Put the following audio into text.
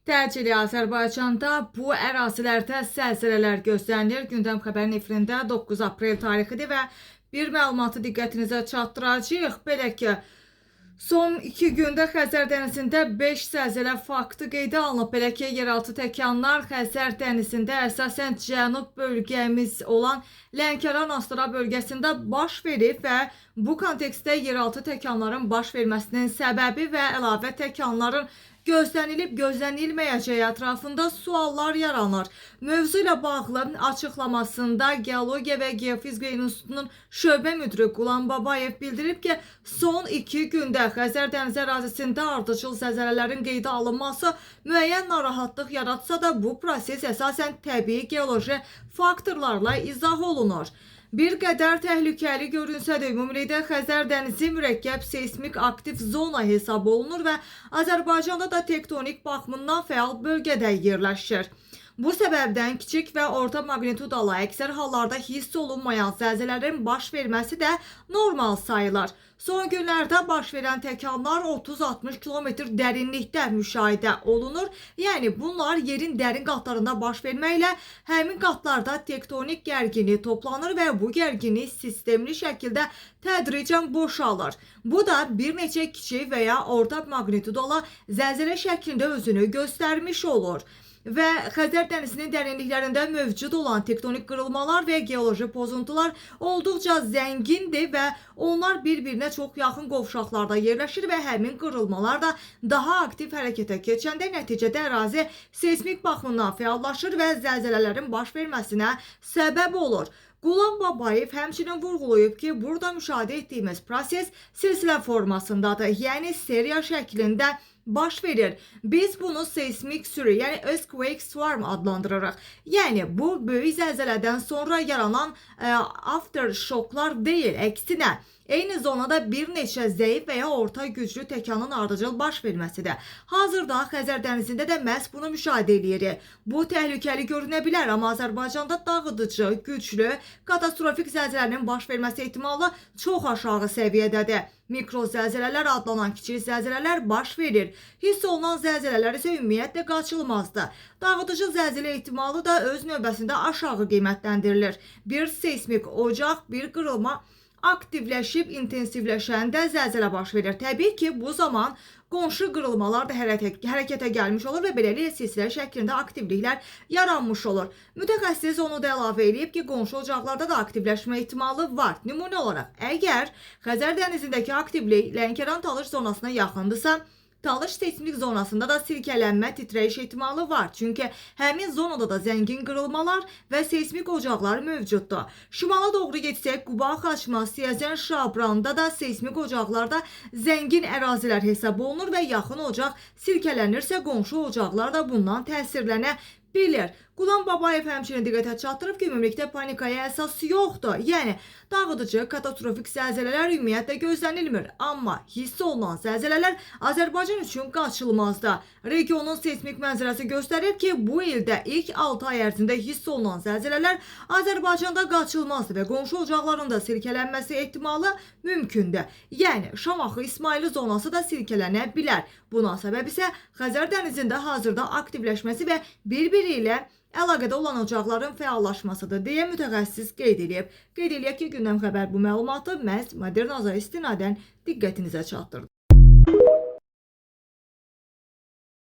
Təcili Azərbaycanda bu ərazilərdə zəlzələlər gözlənilir. Gündəm xəbərin efirində 9 aprel tarixidir və bir məlumatı diqqətinizə çatdıracağıq. Belə ki, son 2 gündə Xəzər dənizində 5 zəlzələ faktı qeydə alınıb. Belə ki, yeraltı təkanlar Xəzər dənizində əsasən cənub bölgəmiz olan Lənkəran-Astara bölgəsində baş verib və bu kontekstdə yeraltı təkanların baş verməsinin səbəbi və əlavə təkanların gözlənilməyəcəyi ətrafında suallar yaranır. Mövzu ilə bağlı açıqlamasında Geologiya və Geofizika İnstitutunun şöbə müdiri Qulam Babayev bildirib ki, son 2 gündə Xəzər dənizi ərazisində ardıcıl zəlzələlərin qeydə alınması müəyyən narahatlıq yaratsa da bu proses əsasən təbii geoloji faktorlarla izah olunur. Bir qədər təhlükəli görünsə də ümumilikdə Xəzər dənizi mürəkkəb seysmik aktiv zona hesab olunur və Azərbaycanda da tektonik baxımından fəal bölgədə yerləşir. Bu səbəbdən kiçik və orta magnitudalı əksər hallarda hiss olunmayan zəlzələlərin baş verməsi də normal sayılır. Son günlərdə baş verən təkanlar 30-60 km dərinlikdə müşahidə olunur. Yəni bunlar yerin dərin qatlarında baş verməklə həmin qatlarda tektonik gərginlik toplanır və bu gərginlik sistemli şəkildə tədricən boşalır. Bu da bir neçə kiçik və ya orta magnitudalı zəlzələ şəklində özünü göstərmiş olur. Və Xəzər dənizinin dərinliklərində mövcud olan tektonik qırılmalar və geoloji pozuntular olduqca zəngindir və onlar bir-birinə çox yaxın qovşaqlarda yerləşir və həmin qırılmalar da daha aktiv hərəkətə keçəndə nəticədə ərazi seysmik baxımdan fəallaşır və zəlzələlərin baş verməsinə səbəb olur. Qulam Babayev həmçinin vurğulayıb ki, burada müşahidə etdiyimiz proses silsilə formasındadır, yəni seriya şəklində baş verir. Biz bunu seismik sürü, yəni earthquake swarm adlandırırıq. Yəni bu böyük zəlzələdən sonra yaranan aftershoklar deyil, əksinə eyni zonada bir neçə zəif və ya orta güclü təkanın ardıcıl baş verməsidir. Hazırda Xəzər dənizində də məhz bunu müşahidə edirik. Bu təhlükəli görünə bilər, amma Azərbaycanda dağıdıcı, güclü, katastrofik zəlzələnin baş verməsi ehtimalı çox aşağı səviyyədədir. Mikro zəlzələlər adlanan kiçik zəlzələlər baş verir. Hiss olunan zəlzələlər isə ümumiyyətlə qaçılmazdır. Dağıdıcı zəlzələ ehtimalı da öz növbəsində aşağı qiymətləndirilir. Bir seysmik ocaq, bir qırılma aktivləşib intensivləşəndə zəlzələ baş verir. Təbii ki, bu zaman qonşu qırılmalar da hərəkətə gəlmiş olur və beləliklə silsilə şəklində aktivliklər yaranmış olur. Mütəxəssis onu da əlavə edib ki, qonşu ocaqlarda da aktivləşmə ehtimalı var. Nümunə olaraq, əgər Xəzər dənizindəki aktivlik Lənkəran-Talış zonasına yaxındırsa, Talış seysmik zonasında da silkələnmə, titrəyiş ehtimalı var. Çünki həmin zonada da zəngin qırılmalar və seysmik ocaqlar mövcuddur. Şimala doğru getsək, Quba, Xaçma, Siyəzən, Şabranda da seysmik ocaqlarda zəngin ərazilər hesab olunur və yaxın ocaq silkələnirsə, qonşu ocaqlar da bundan təsirlənə bilir. Qulam Babayev həmçinin diqqətə çatdırıb ki, ümumilikdə panikaya əsas yoxdur. Yəni, dağıdıcı, katastrofik zəlzələlər ümumiyyətlə gözlənilmir. Amma hiss olunan zəlzələlər Azərbaycan üçün qaçılmazdır. Regionun seysmik mənzərəsi göstərir ki, bu ildə ilk 6 ay ərzində hiss olunan zəlzələlər Azərbaycanda qaçılmazdır və qonşu ocaqların da silkələnməsi ehtimalı mümkündür. Yəni, Şamaxı, İsmaili zonası da silkələnə bilər. Buna səbəb isə Xəzər dənizində hazırda aktivləşməsi və bir-biri ilə əlaqədə olan ocaqların fəallaşmasıdır deyə mütəxəssis qeyd edib. Qeyd edək ki, Gündəm Xəbər bu məlumatı məhz Modern Aza istinadən diqqətinizə çatdırdı.